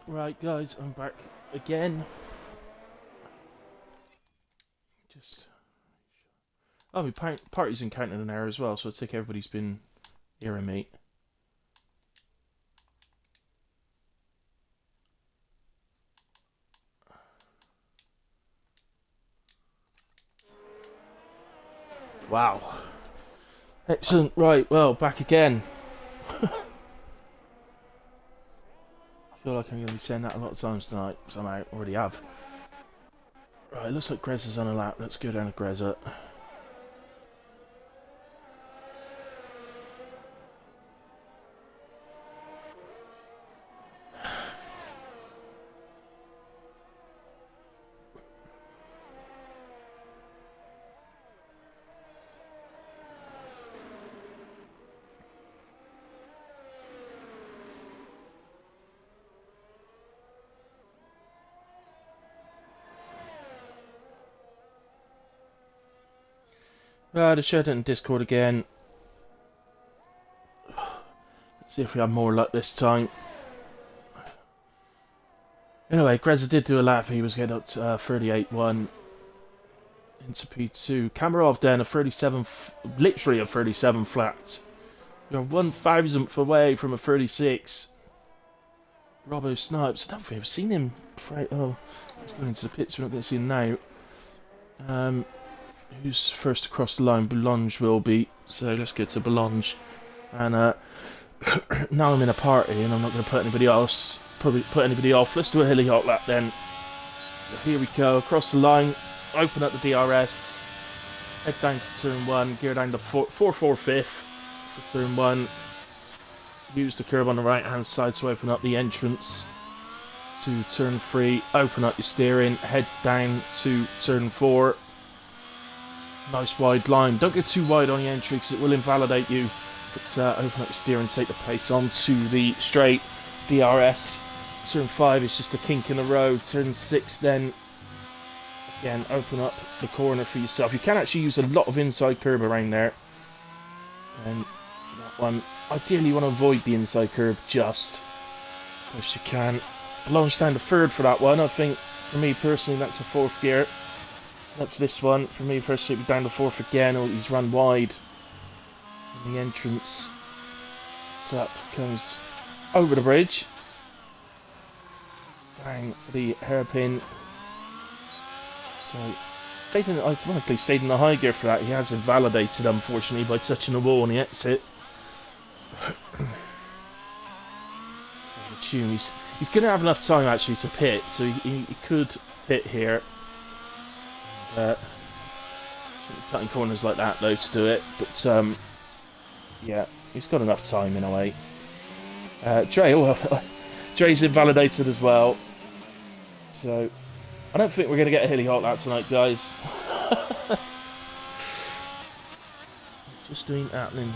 Right, guys, I'm back again. Just my party's encountered an error as well, so I think everybody's been hearing me. Wow. Excellent. Right, well, back again. I feel like I'm going to be saying that a lot of times tonight. Somehow, already have. Right, looks like Grezza's on a lap. Let's go down to Grezza. Right, I shared it in Discord again. Let's see if we have more luck this time. Anyway, Grezza did do a lap. He was getting up to 38-1 into P2. Kamarov then a 37, literally a 37 flat. You're 1,000th away from a 36. Robbo Snipes. I don't think I've ever seen him. Oh, he's going into the pits. We're not going to see him now. Who's first across the line? Boulogne will be. So let's get to Boulogne. And now I'm in a party, and I'm not going to put anybody else. Probably put anybody off. Let's do a hilly hot lap then. So here we go. Across the line. Open up the DRS. Head down to turn 1. Gear down to 445th for turn 1. Use the curb on the right hand side to open up the entrance to turn 3. Open up your steering. Head down to turn 4. Nice wide line. Don't get too wide on the entry because it will invalidate you. But open up your steering, take the pace onto the straight. DRS. Turn 5 is just a kink in the road. Turn 6 then. Again, open up the corner for yourself. You can actually use a lot of inside curb around there. And for that one, ideally you want to avoid the inside curb just as you can. Belongs down to 3rd for that one. I think, for me personally, that's a 4th gear. That's this one. For me personally, it'd be down to 4th again. Oh, he's run wide in the entrance. It's up, comes over the bridge. Bang for the hairpin. So, ironically stayed in the high gear for that. He has invalidated, unfortunately, by touching the wall on the exit. I assume he's going to have enough time actually to pit, so he could pit here. Cutting corners like that though to do it, but yeah, he's got enough time in a way. Dre's invalidated as well, so I don't think we're going to get a hilly hot lap tonight, guys. Just ain't happening.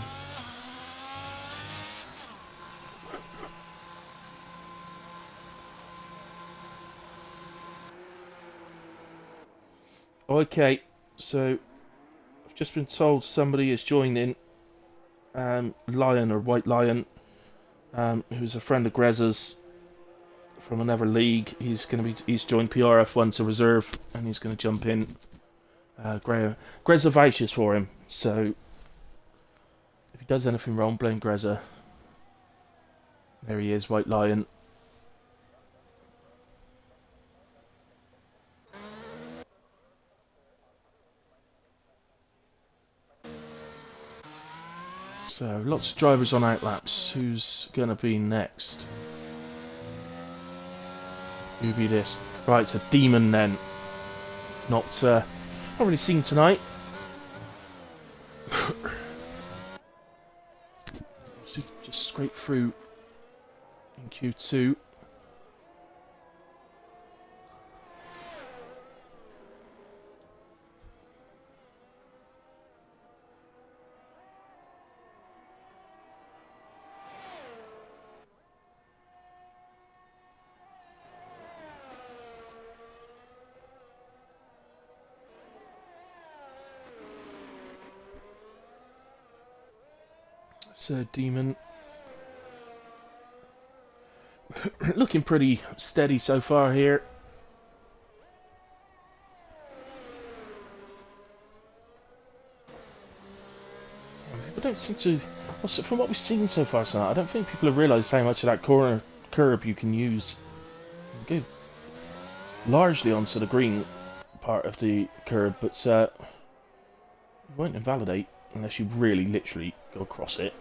Okay, so I've just been told somebody is joining. Lion or White Lion, who's a friend of Grezza's from another league. He's joined PRF1 to reserve, and he's going to jump in. Grezza vouches for him, so if he does anything wrong, blame Grezza. There he is, White Lion. So, lots of drivers on outlaps. Who's going to be next? Who'll be this? Right, it's a demon then. Not really seen tonight. Just scrape through in Q2. So, demon. Looking pretty steady so far here. People don't seem to... Also, from what we've seen so far tonight, I don't think people have realised how much of that corner curb you can use. Go largely onto the green part of the curb, but it won't invalidate unless you really literally go across it.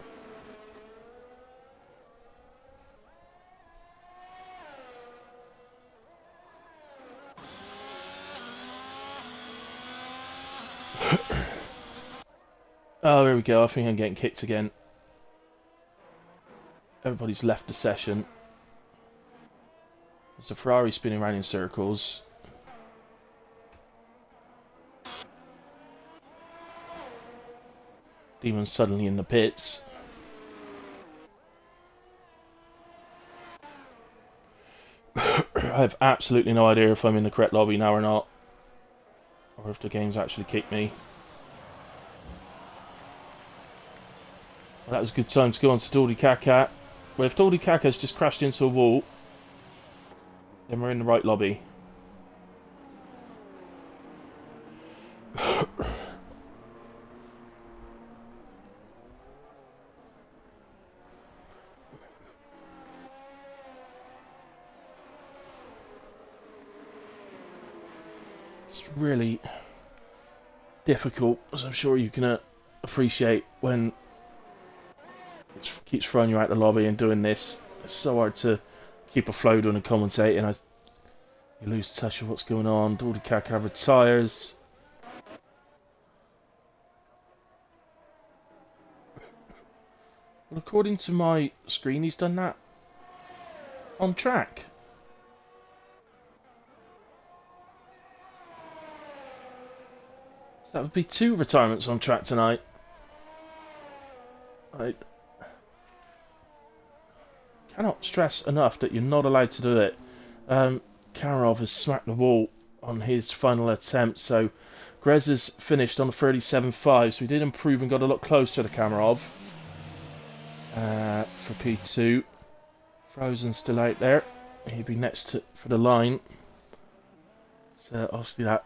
Oh, here we go. I think I'm getting kicked again. Everybody's left the session. There's a Ferrari spinning around in circles. Demon's suddenly in the pits. I have absolutely no idea if I'm in the correct lobby now or not. Or if the game's actually kicked me. Well, that was a good time to go on to Daldy Kaka. Well, if Daldy Kaka's just crashed into a wall, then we're in the right lobby. It's really difficult, as I'm sure you can appreciate, when it keeps throwing you out the lobby and doing this. It's so hard to keep afloat on and commentating. You lose touch of what's going on. Daldy Kaka retires. Well, according to my screen, he's done that on track. So that would be 2 retirements on track tonight. I cannot stress enough that you're not allowed to do it. Karov has smacked the wall on his final attempt, so Grez has finished on a 37.5, so he did improve and got a lot closer to Kamarov. For P2. Frozen still out there. He'd be next for the line. So obviously that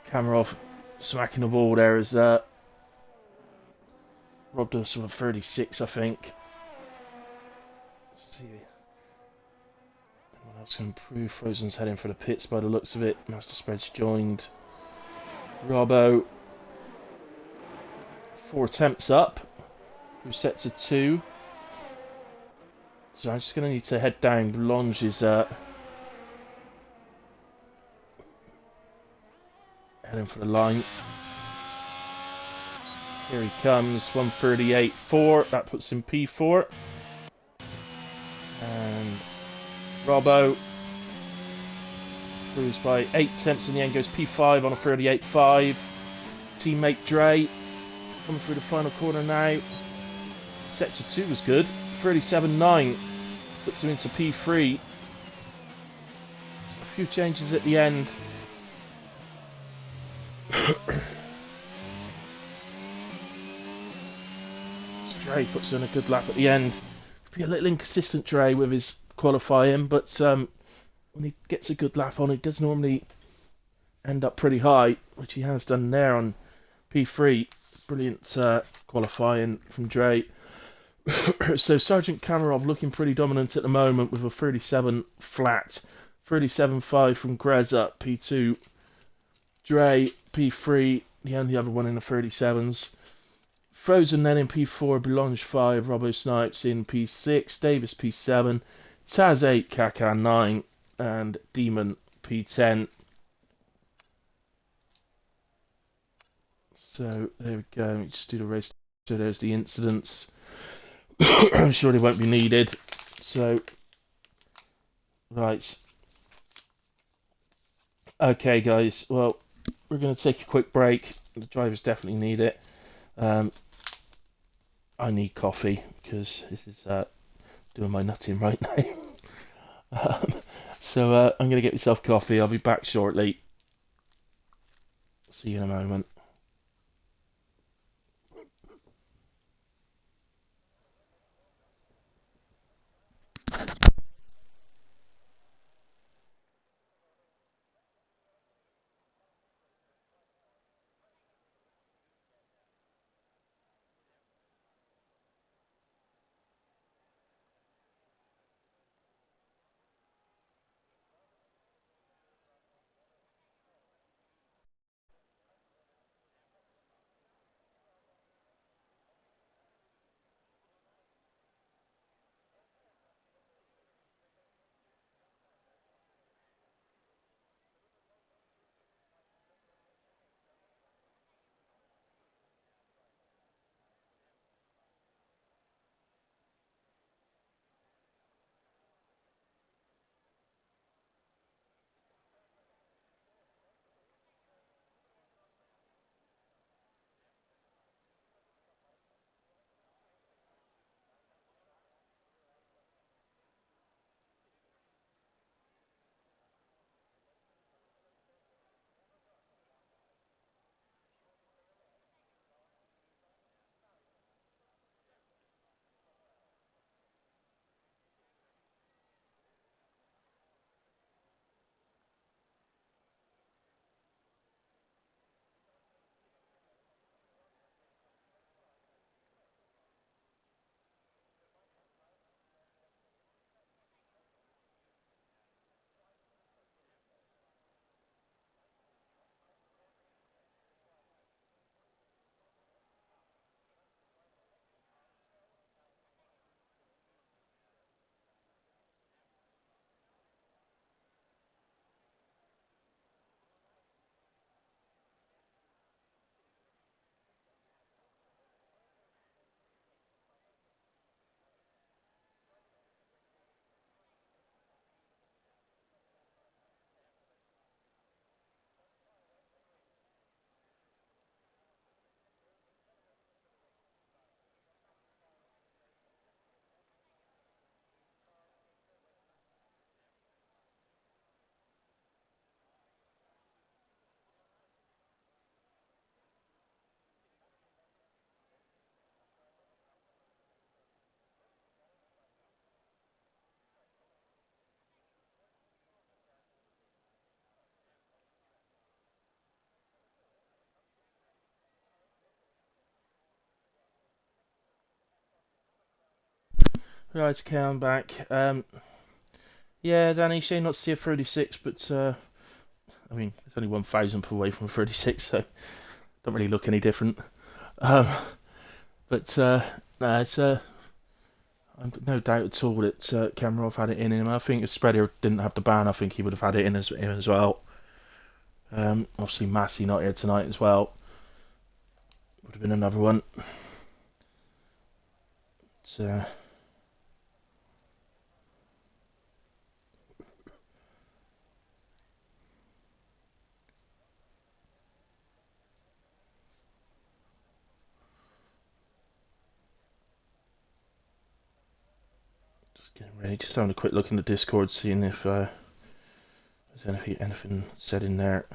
Kamarov smacking the wall there has robbed us of a 36, I think. Let's see. Anyone else can improve? Frozen's heading for the pits by the looks of it. Master Spread's joined. Robbo. 4 attempts up. 2 sets of 2. So I'm just going to need to head down. Blanche is heading for the line. Here he comes. 138.4. That puts him P4. And Robbo improves by 8 attempts in the end, goes P5 on a 38.5. Teammate Dre coming through the final corner now. Set to 2 was good. 37.9 puts him into P3. So a few changes at the end. Dre puts in a good lap at the end. Be a little inconsistent, Dre, with his qualifying, but when he gets a good lap on, he does normally end up pretty high, which he has done there on P3. Brilliant qualifying from Dre. So Sergeant Kamarov looking pretty dominant at the moment with a 37 flat. 37.5 from Greza, P2. Dre, P3, the only other one in the 37s. Frozen then in P4, Boulange 5, Robbo Snipes in P6, Davis P7, Taz 8, Kaka 9, and Demon P10. So there we go, let me just do the race. So there's the incidents. I'm sure they won't be needed. So, right. Okay, guys. Well, we're going to take a quick break. The drivers definitely need it. I need coffee because this is doing my nutting right now. So I'm going to get myself coffee. I'll be back shortly. See you in a moment. Right, okay, I'm back. Yeah, Danny, shame not to see a 36, but I mean, it's only 1,000th away from 36, so don't really look any different. Um, but no, it's no doubt at all that Kamarov had it in him. I think if Spreader didn't have the ban, I think he would have had it in as well. Obviously, Massey not here tonight as well. Would have been another one. But, just getting ready. Just having a quick look in the Discord, seeing if there's anything said in there.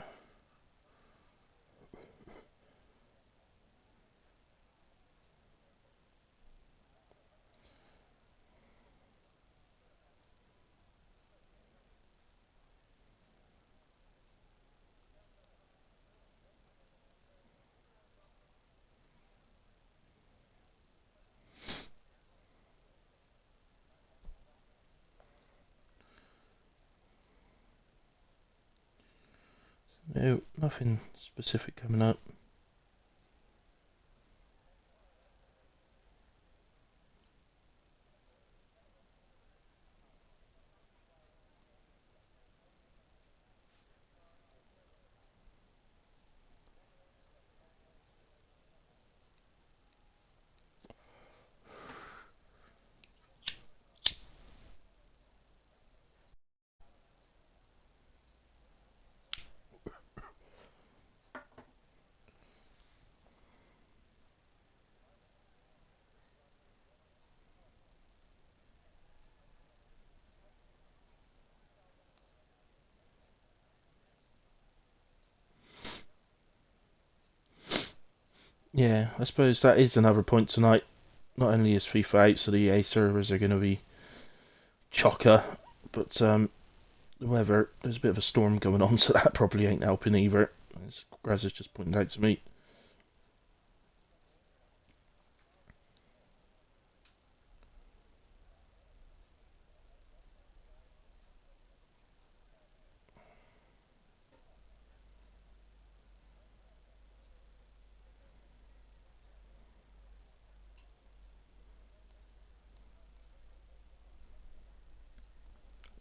No, nothing specific coming up. Yeah, I suppose that is another point tonight. Not only is FIFA out, so the EA servers are going to be chocker, but the weather, there's a bit of a storm going on, so that probably ain't helping either, as Graz has just pointed out to me.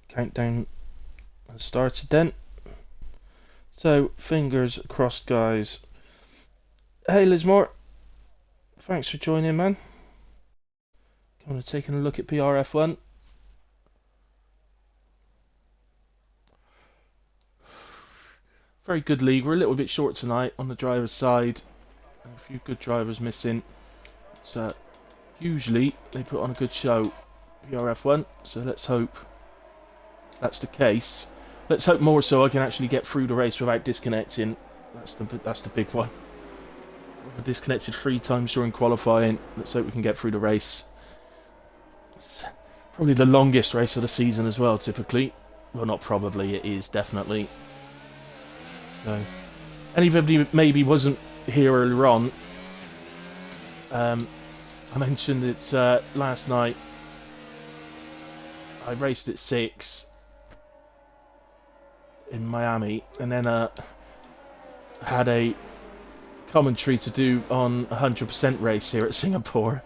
Countdown has started then. So, fingers crossed, guys. Hey, Lismore. Thanks for joining, man. Coming and taking a look at PRF1. Very good league. We're a little bit short tonight on the driver's side. A few good drivers missing. So, usually they put on a good show, PRF1. So let's hope that's the case. Let's hope more so I can actually get through the race without disconnecting. That's the big one. I disconnected 3 times during qualifying. Let's hope we can get through the race. It's probably the longest race of the season as well, typically. Well, not probably, it is, definitely. So, anybody maybe wasn't here earlier on, I mentioned it last night. I raced at 6 in Miami, and then had a commentary to do on 100% race here at Singapore,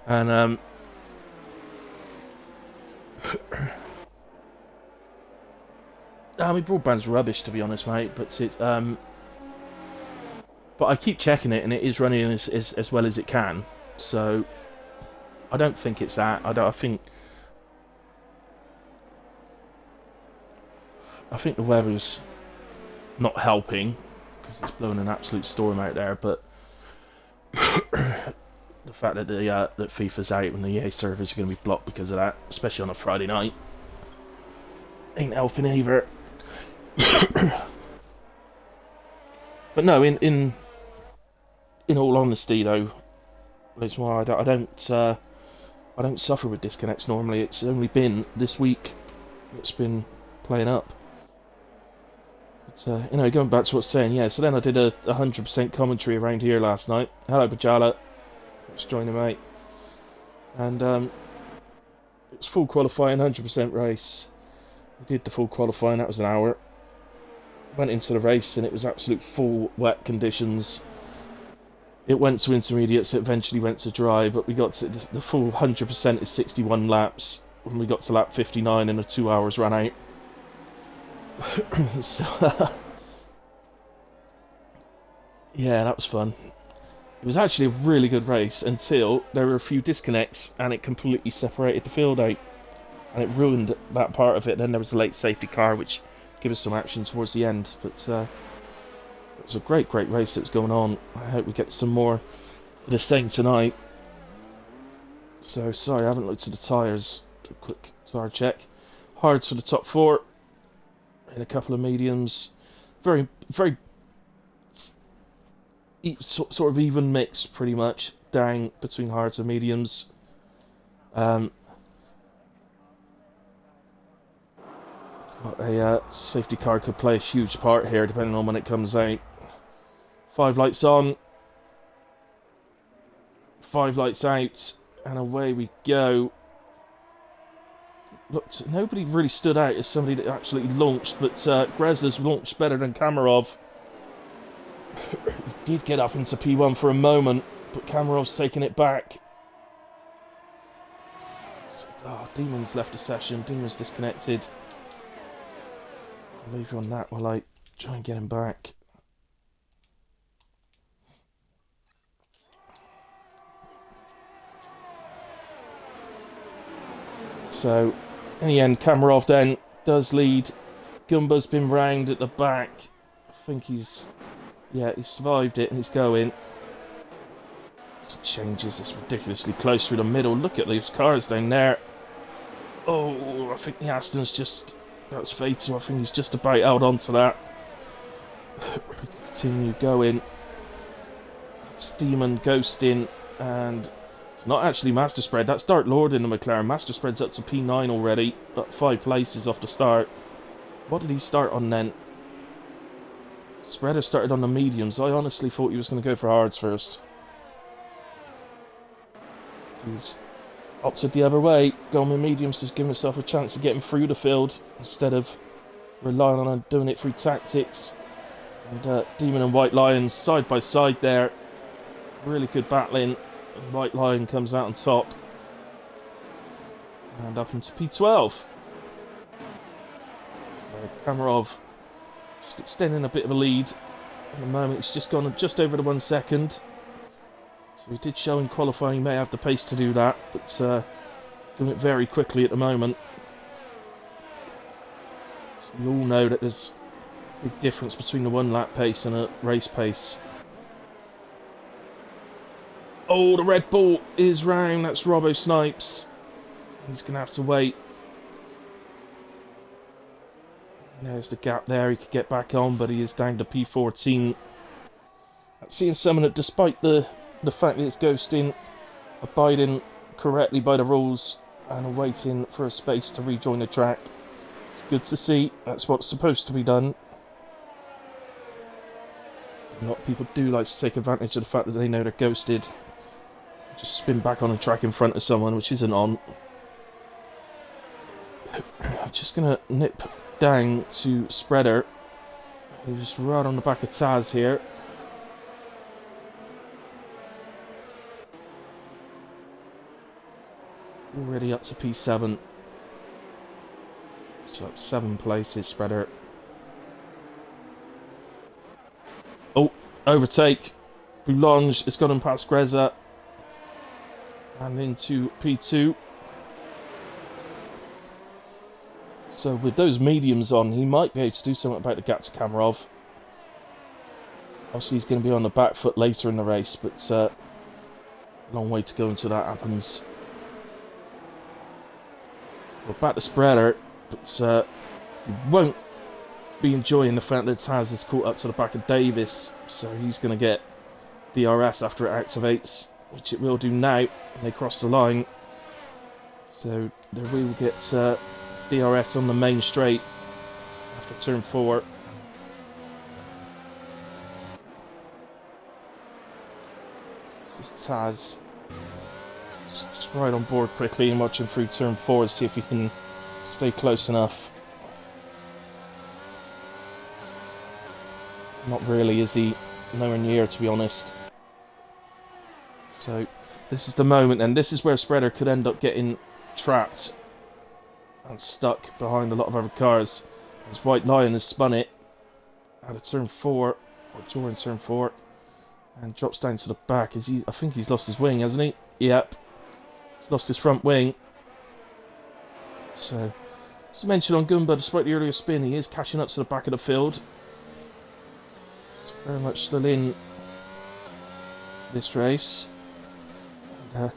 and I mean, broadband's rubbish, to be honest, mate. But but I keep checking it, and it is running as well as it can. So I don't think it's that. I think the weather's not helping because it's blowing an absolute storm out there. But the fact that that FIFA's out and the EA servers are going to be blocked because of that, especially on a Friday night, ain't helping either. But no, in all honesty, though, it's why I don't suffer with disconnects normally. It's only been this week it's been playing up. But, going back to what I was saying, yeah. So then I did a 100% commentary around here last night. Hello, Bajala. Thanks for joining, mate. And was full qualifying, 100% race. We did the full qualifying, that was an hour. Went into the race and it was absolute full wet conditions. It went to intermediates, it eventually went to dry, but we got to the full 100% is 61 laps. When we got to lap 59 and the 2 hours ran out. So, yeah, that was fun. It was actually a really good race until there were a few disconnects and it completely separated the field out. And it ruined that part of it. Then there was a late safety car which gave us some action towards the end. But it was a great race that was going on. I hope we get some more of the same tonight. So, sorry, I haven't looked at the tyres. Do a quick tyre check. Hards for the top 4. And a couple of mediums. Very sort of even mix, pretty much, down between hards and mediums. A safety car could play a huge part here, depending on when it comes out. 5 lights on, 5 lights out, and away we go. Look, nobody really stood out as somebody that actually launched, but Grez's launched better than Kamarov. He did get up into P1 for a moment, but Kamarov's taking it back. Oh, Demon's left the session. Demon's disconnected. I'll leave you on that while I try and get him back. So, in the end, Kamarov then does lead. Gumba's been round at the back. I think he's... yeah, he survived it and he's going. As it changes, it's ridiculously close through the middle. Look at those cars down there. Oh, I think the Aston's just... that was fatal. I think he's just about held on to that. Continue going. It's Demon ghosting, and it's not actually Master Spread. That's Dark Lord in the McLaren. Master Spread's up to P9 already, up 5 places off the start. What did he start on then? Spreader started on the mediums. I honestly thought he was going to go for hards first. He's opted the other way, going with mediums to give himself a chance of getting through the field instead of relying on doing it through tactics. And Demon and White Lion side by side there. Really good battling. And White Lion comes out on top. And up into P12. So Kamarov just extending a bit of a lead. At the moment it's just gone just over the 1 second. So he did show in qualifying he may have the pace to do that, but doing it very quickly at the moment. So we all know that there's a big difference between the 1 lap pace and a race pace. Oh, the Red Bull is round. That's Robbo Snipes. He's going to have to wait. There's the gap there. He could get back on, but he is down to P14. That's seeing someone that, despite the fact that it's ghosting, abiding correctly by the rules and waiting for a space to rejoin the track. It's good to see. That's what's supposed to be done. A lot of people do like to take advantage of the fact that they know they're ghosted. Just spin back on a track in front of someone which isn't on. I'm just going to nip down to Spreader, who's right on the back of Taz here. Already up to P7. So up 7 places, Spreader. Oh, overtake. Boulange has got him past Greza. And into P2. So with those mediums on, he might be able to do something about the gap to Kamarov. Obviously he's going to be on the back foot later in the race, but a long way to go until that happens. We're back to Spreader, but he won't be enjoying the fact that Taz is caught up to the back of Davis, so he's going to get DRS after it activates, which it will do now when they cross the line. So they will get DRS on the main straight after turn 4. This is Taz Just ride on board quickly and watch him through turn 4 to see if he can stay close enough. Not really, is he? Nowhere near, to be honest. So, this is the moment, and this is where Spreader could end up getting trapped and stuck behind a lot of other cars. His White Lion has spun it out of turn 4, or during turn 4, and drops down to the back. Is he? I think he's lost his wing, hasn't he? Yep. He's lost his front wing. So, as mentioned on Goomba, despite the earlier spin, he is catching up to the back of the field. He's very much still in this race. And,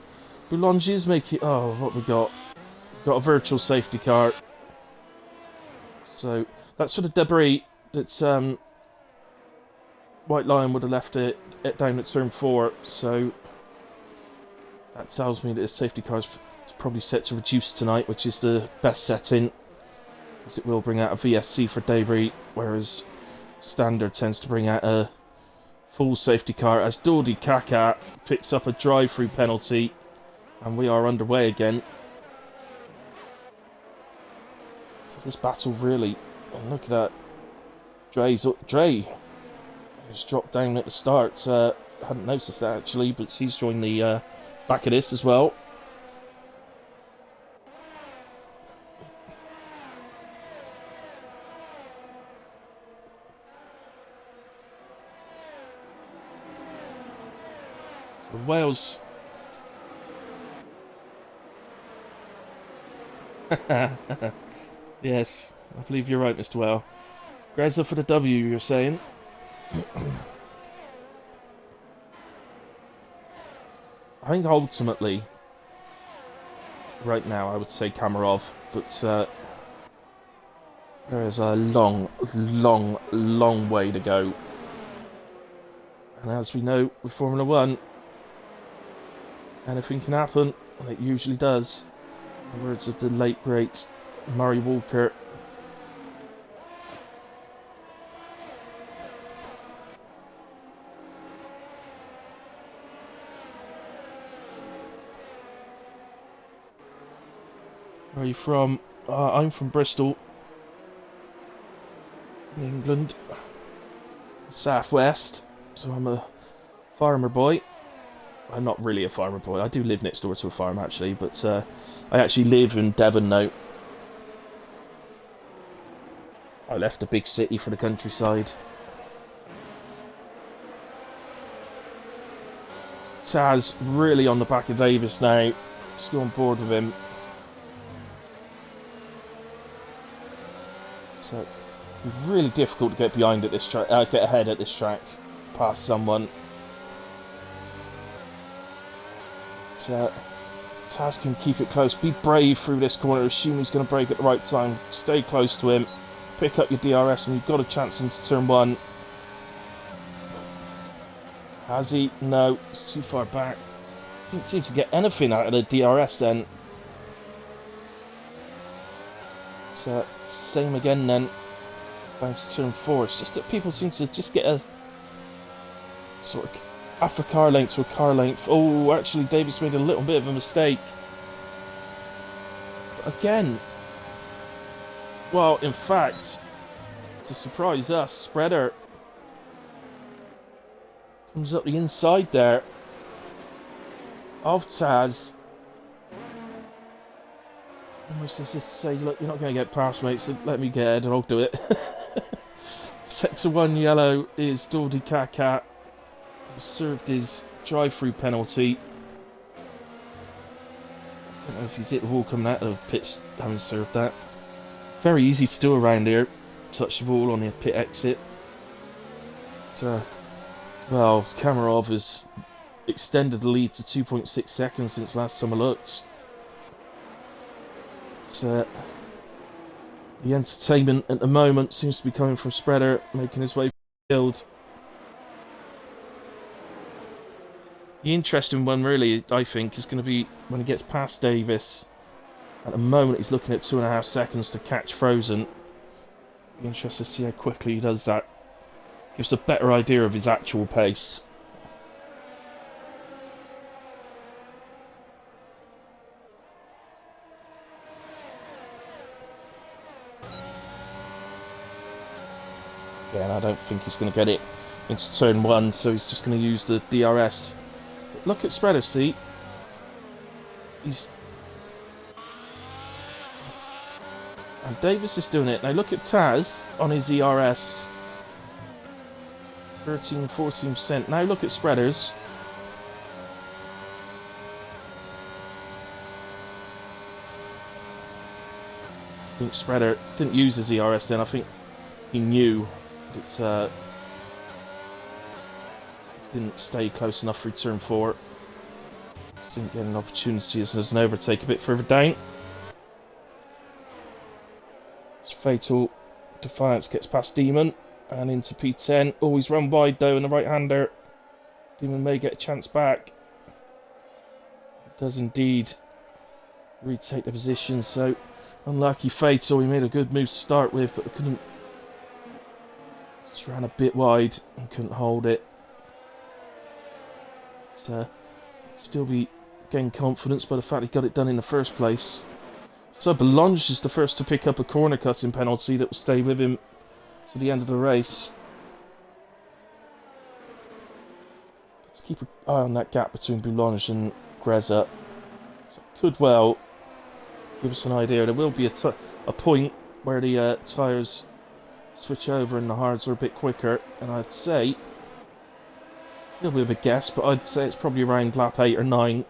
Boulange is making... Oh, what we got? We've got a virtual safety car. So, that's for the debris that White Lion would have left it down at turn 4. So, that tells me that his safety car is probably set to reduce tonight, which is the best setting, because it will bring out a VSC for debris, whereas standard tends to bring out a full safety car, as Dordi Kaka picks up a drive-through penalty, and we are underway again. So this battle really, and look at that, Dre, who's dropped down at the start, I hadn't noticed that actually, but he's joined the back of this as well. So Wales. Yes, I believe you're right, Mr. Whale. Grezza for the W, you're saying? I think ultimately, right now, I would say Kamarov, but there is a long, long, long way to go. And as we know with Formula 1, anything can happen, and it usually does. In the words of the late, great Murray Walker. Where are you from? I'm from Bristol, in England, southwest, so I'm a farmer boy. I'm not really a farmer boy, I do live next door to a farm actually, but I actually live in Devon now. I left the big city for the countryside. Taz really on the back of Davis now, still on board with him. So it's really difficult to get behind at this track, get ahead at this track, past someone. So Taz can keep it close, be brave through this corner, assume he's going to brake at the right time, stay close to him, pick up your DRS, and you've got a chance into turn 1. Has he? No, it's too far back. Didn't seem to get anything out of the DRS then. So, same again then. Thanks to turn 4. It's just that people seem to just get a sort of half a car length to a car length. Oh, actually Davis made a little bit of a mistake. But again, well, in fact, to surprise us, Spreader comes up the inside there of Taz. Almost as if to say, look, you're not going to get past, mate, so let me get ahead and I'll do it. Set to 1 yellow is Dordi Kaka, who served his drive-through penalty. I don't know if he's hit the wall coming out of the pit having served that. Very easy to do around here. Touch the ball on the pit exit. So, well, Kamarov has extended the lead to 2.6 seconds since last time I looked. The entertainment at the moment seems to be coming from Spreader, making his way field. The interesting one, really, I think, is going to be when he gets past Davis. At the moment, he's looking at 2.5 seconds to catch Frozen. Be interested to see how quickly he does that. Gives a better idea of his actual pace. Yeah, and I don't think he's going to get it into turn 1, so he's just going to use the DRS. But look at Spreader, see? He's... And Davis is doing it. Now look at Taz on his ERS. 13-14%. Now look at Spreaders. I think Spreader didn't use his ERS then. I think he knew that didn't stay close enough for turn 4. Just didn't get an opportunity as there's an overtake a bit further down. It's Fatal Defiance gets past Demon and into P10. Oh, he's run wide though in the right-hander. Demon may get a chance back. It does indeed retake the position, so unlucky Fatal. He made a good move to start with, but couldn't. Just ran a bit wide and couldn't hold it. But, still be gain confidence by the fact he got it done in the first place. So Belonge is the first to pick up a corner cutting penalty that will stay with him to the end of the race. Let's keep an eye on that gap between Boulange and Greza. So it could well give us an idea. There will be a point where the tyres switch over and the hards are a bit quicker, and I'd say, a little bit of a guess, but I'd say it's probably around lap 8 or 9.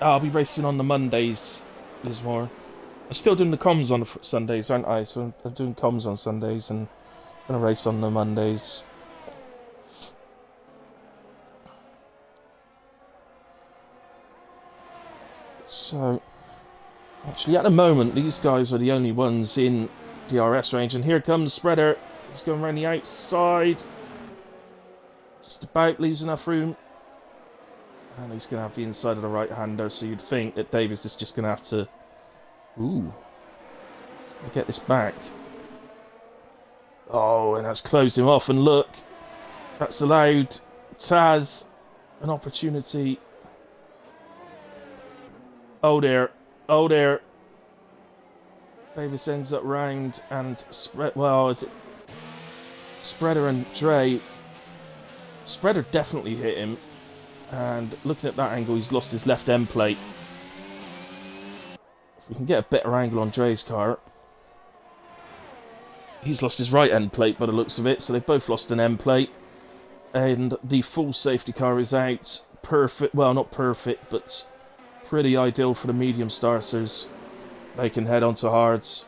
I'll be racing on the Mondays, Lismore. I'm still doing the comms on the Sundays, aren't I? So I'm doing comms on Sundays and I'm going to race on the Mondays. So, actually at the moment, these guys are the only ones in DRS range. And here comes Spreader. He's going around the outside. Just about leaves enough room. And he's going to have the inside of the right-hander, so you'd think that Davis is just going to have to... Ooh. Get this back. Oh, and that's closed him off, and look. That's allowed Taz an opportunity. Oh dear. Oh dear. Davis ends up round, and... Well, is it... Spreader and Dre... Spreader definitely hit him. And looking at that angle, he's lost his left end plate. If we can get a better angle on Dre's car. He's lost his right end plate by the looks of it, so they've both lost an end plate. And the full safety car is out. Perfect, well, not perfect, but pretty ideal for the medium starters. They can head onto hards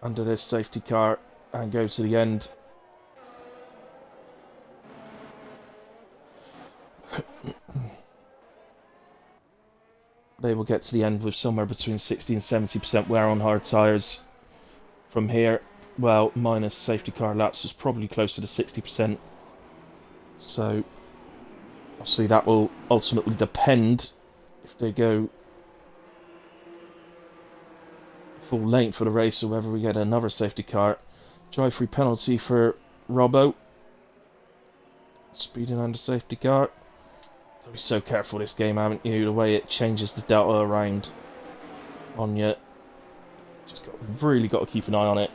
under this safety car and go to the end. They will get to the end with somewhere between 60 and 70% wear on hard tyres. From here, well, minus safety car laps is probably close to the 60%. So, obviously that will ultimately depend if they go full length for the race or whether we get another safety car. Drive-free penalty for Robbo. Speeding under safety car. Gotta be so careful this game, haven't you? The way it changes the delta around on you. Just really got to keep an eye on it.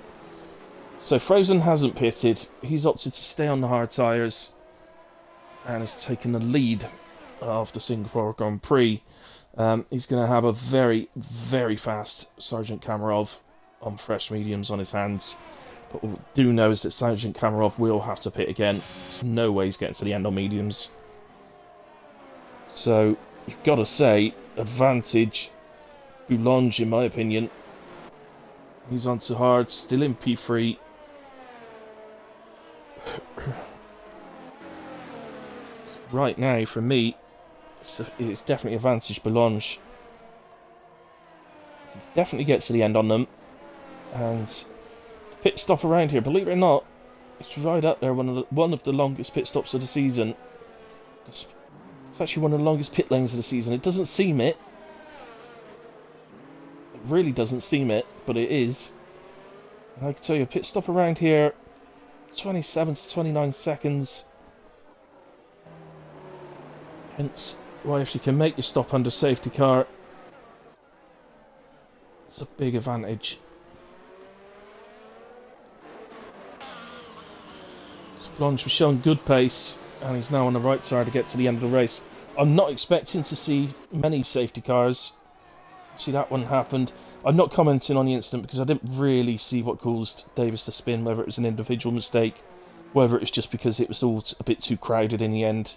So Frozen hasn't pitted. He's opted to stay on the hard tyres. And has taken the lead of the Singapore Grand Prix. He's going to have a very, very fast Sergeant Kamarov on fresh mediums on his hands. But what we do know is that Sergeant Kamarov will have to pit again. There's no way he's getting to the end on mediums. So, you've got to say, advantage Boulange, in my opinion. He's on to hard, still in P3. Right now, for me, it's definitely advantage Boulange. Definitely gets to the end on them. And pit stop around here, believe it or not, it's right up there, one of the longest pit stops of the season. It's actually one of the longest pit lanes of the season. It doesn't seem it. It really doesn't seem it, but it is. And I can tell you, a pit stop around here 27 to 29 seconds. Hence why if you can make your stop under safety car, it's a big advantage. So Blanche was showing good pace, and he's now on the right side to get to the end of the race. I'm not expecting to see many safety cars. See, that one happened. I'm not commenting on the incident because I didn't really see what caused Davis to spin, whether it was an individual mistake, whether it was just because it was all a bit too crowded in the end,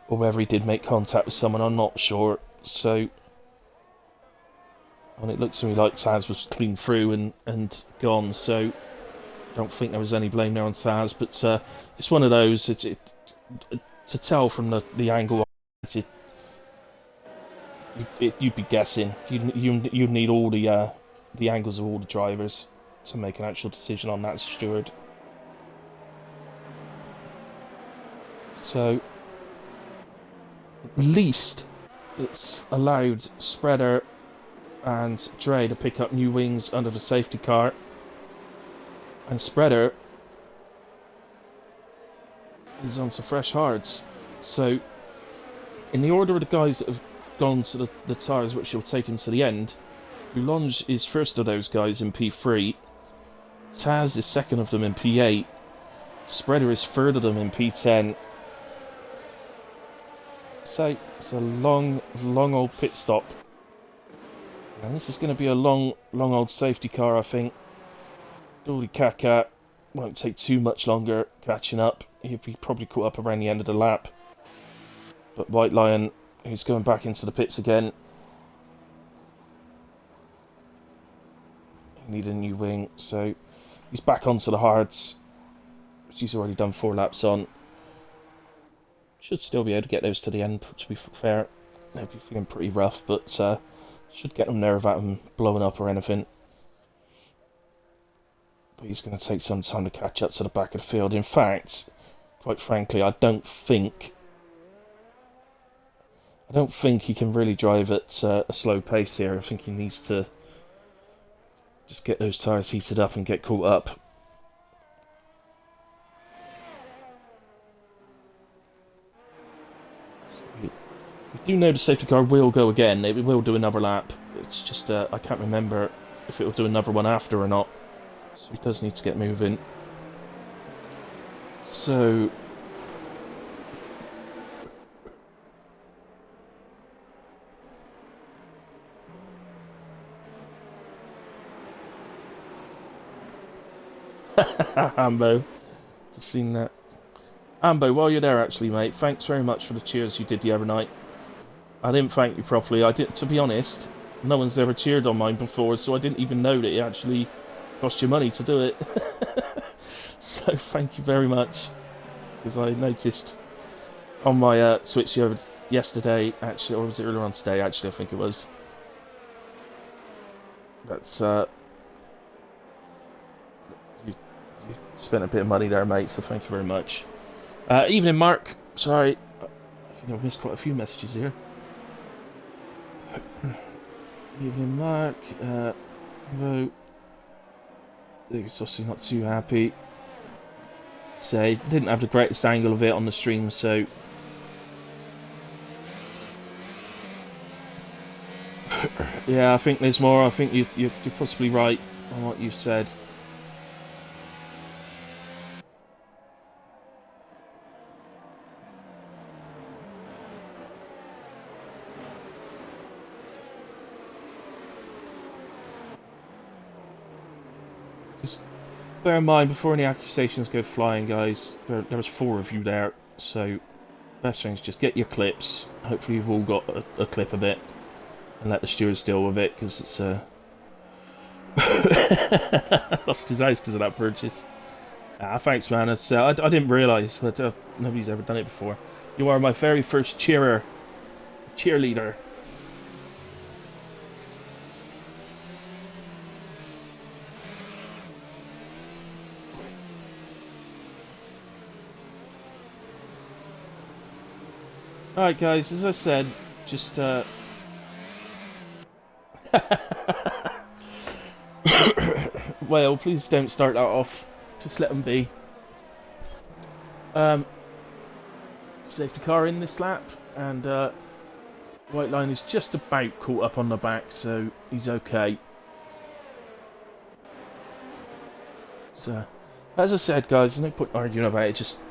or whether he did make contact with someone, I'm not sure. So, and it looked to me like Taz was clean through and gone, so I don't think there was any blame there on Taz, but it's one of those, to tell from the angle, you'd be guessing. You'd need all the angles of all the drivers to make an actual decision on that as a steward. So, at least it's allowed Spreader and Dre to pick up new wings under the safety car. And Spreader is onto fresh hards. So, in the order of the guys that have gone to the tyres which will take him to the end, Boulange is first of those guys in P3, Taz is second of them in P8, Spreader is third of them in P10. So it's a long old pit stop. And this is going to be a long old safety car, I think. Dolly Kaka won't take too much longer catching up. He'll be probably caught up around the end of the lap. But White Lion, who's going back into the pits again, he needed a new wing, so he's back onto the hards, which he's already done 4 laps on. Should still be able to get those to the end, to be fair. They'll be feeling pretty rough, but should get them there without them blowing up or anything. But he's going to take some time to catch up to the back of the field. In fact, quite frankly, I don't think he can really drive at a slow pace here. I think he needs to just get those tyres heated up and get caught up. We do know the safety car will go again. It will do another lap. It's just I can't remember if it will do another one after or not. So he does need to get moving. So Ambo, just seen that. Ambo, while you're there, actually, mate, thanks very much for the cheers you did the other night. I didn't thank you properly. I did, to be honest. No one's ever cheered on mine before, so I didn't even know that it actually cost you money to do it. So thank you very much, because I noticed on my switch over yesterday, actually, or was it earlier on today? Actually, I think it was. That's you spent a bit of money there, mate. So thank you very much. Evening, Mark. Sorry, I think I've missed quite a few messages here. Evening, Mark. No, David's obviously not too happy. Say, didn't have the greatest angle of it on the stream, so yeah, I think there's more. I think you're possibly right on what you've said. Just bear in mind, before any accusations go flying, guys, there was 4 of you there, so best thing is just get your clips. Hopefully you've all got a clip of it, and let the stewards deal with it, because it's lost his eyes because of that purchase. Thanks, man. It's, I didn't realise that nobody's ever done it before. You are my very first cheerleader. Alright, guys, as I said, just well, please don't start that off. Just let them be. Safety car in this lap, and White Line is just about caught up on the back, so he's okay. So, as I said, guys, there's no point arguing about it. Just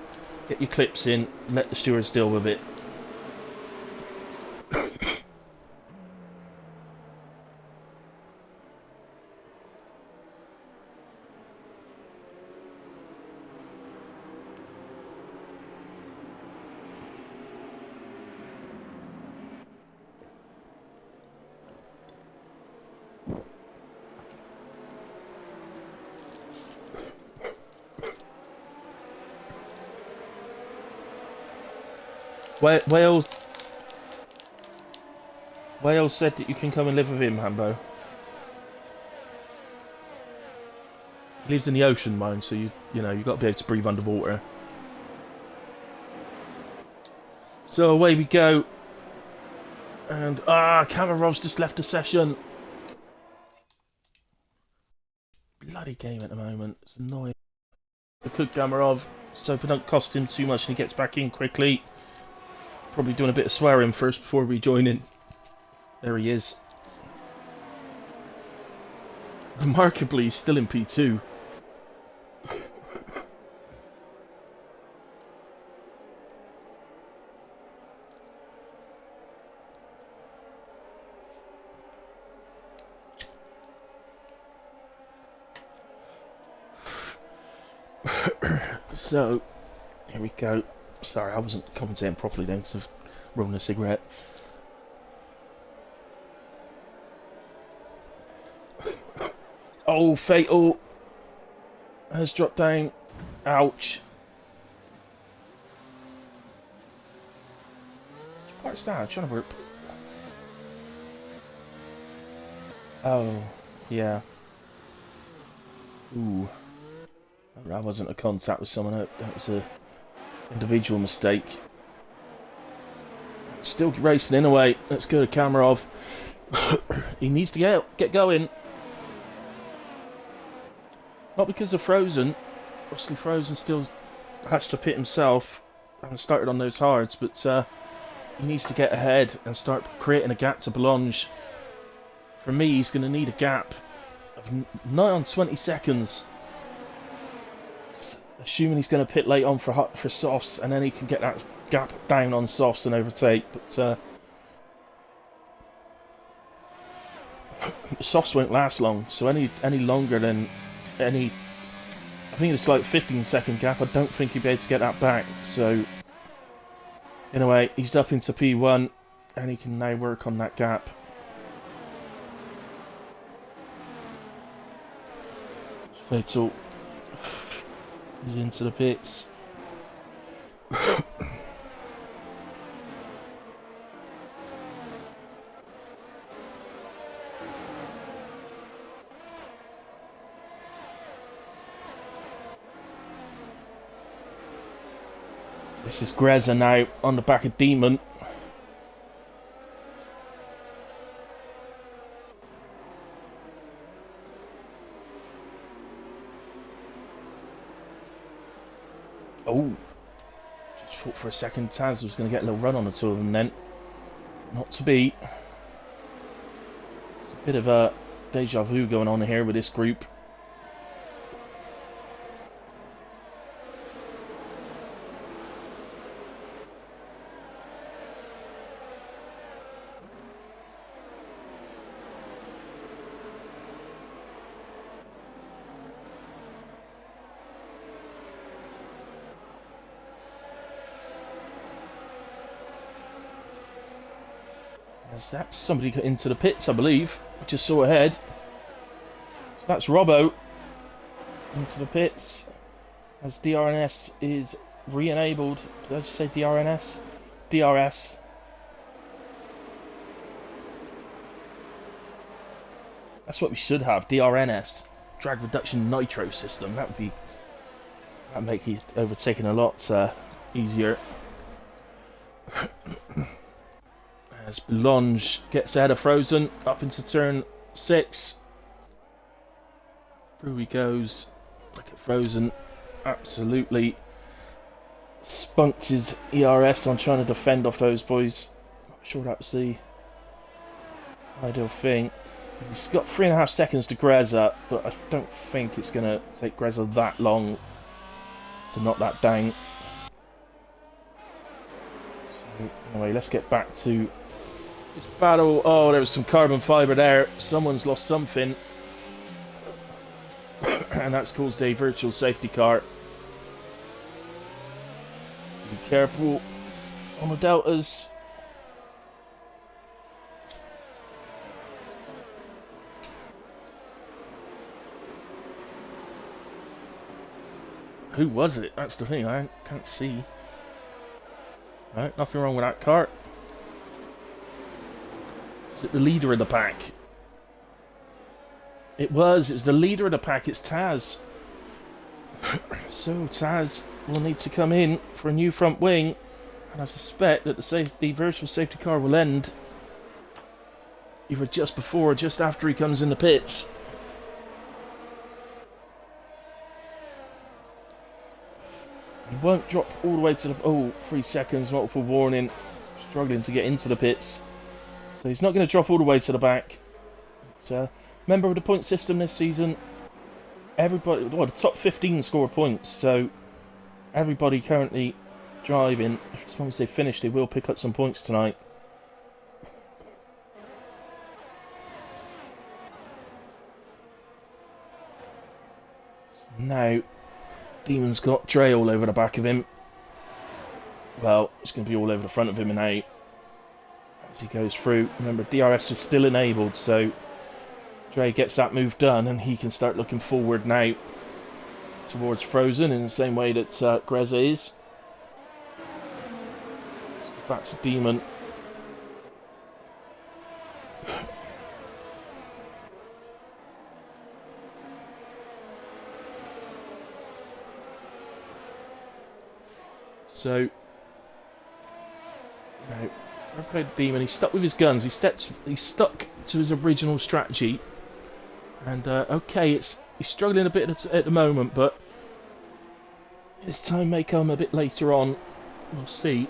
get your clips in, and let the stewards deal with it. Wales said that you can come and live with him, Hambo. He lives in the ocean, mind, so you know you've got to be able to breathe underwater. So away we go. And Kamarov's just left the session. Bloody game at the moment. It's annoying. The cook Kamarov. Just hope it don't cost him too much and he gets back in quickly. Probably doing a bit of swearing first before rejoining. There he is. Remarkably, he's still in P2. So, here we go. Sorry, I wasn't commentating properly then because I've rolled a cigarette. Oh, Fatal has dropped down. Ouch. Which part's that? I'm trying to work. Oh, yeah. Ooh. That wasn't a contact with someone. That was a individual mistake. Still racing in away. Let's go to Kamarov. He needs to get going. Not because of Frozen. Obviously Frozen still has to pit himself. I haven't started on those hards, but he needs to get ahead and start creating a gap to Boulogne. For me, he's going to need a gap of nigh on 20 seconds. Assuming he's going to pit late on for softs, and then he can get that gap down on softs and overtake. But softs won't last long, so any longer than I think it's like 15-second gap. I don't think he'll be able to get that back. So anyway, he's up into P1, and he can now work on that gap. Fatal. He's into the pits. This is Greza now on the back of Demon. Oh, just thought for a second Taz was going to get a little run on the two of them then. Not to be. There's a bit of a deja vu going on here with this group. That's somebody got into the pits, I believe. I just saw ahead. So that's Robbo into the pits as DRNS is re-enabled. Did I just say DRNS? DRS. That's what we should have. DRNS, drag reduction nitro system. That'd make it overtaking a lot easier. As Boulogne gets ahead of Frozen, up into turn 6. Through he goes. Look at Frozen. Absolutely spunked his ERS on trying to defend off those boys. Not sure that was the ideal thing. He's got 3.5 seconds to Greza, but I don't think it's going to take Greza that long to knock that down. So, anyway, let's get back to this battle. Oh, there was some carbon fibre there. Someone's lost something. And that's caused a virtual safety car. Be careful on the deltas. Who was it? That's the thing, I can't see. No, nothing wrong with that car. Is it the leader of the pack? It was. It's the leader of the pack. It's Taz. So Taz will need to come in for a new front wing, and I suspect that the virtual safety car will end either just before or just after he comes in the pits. He won't drop all the way to the... 3 seconds, multiple warning. Struggling to get into the pits. So he's not going to drop all the way to the back. But, member of the point system this season. Everybody... Well, the top 15 score points. So everybody currently driving, as long as they finish, they will pick up some points tonight. So now... Demon's got Dre all over the back of him. Well, it's going to be all over the front of him now as he goes through. Remember, DRS is still enabled, so Dre gets that move done and he can start looking forward now towards Frozen in the same way that Greza is. So back to Demon. So, now, I played Demon. He's stuck with his guns. He's stuck to his original strategy. And okay, he's struggling a bit at the moment, but his time may come a bit later on. We'll see.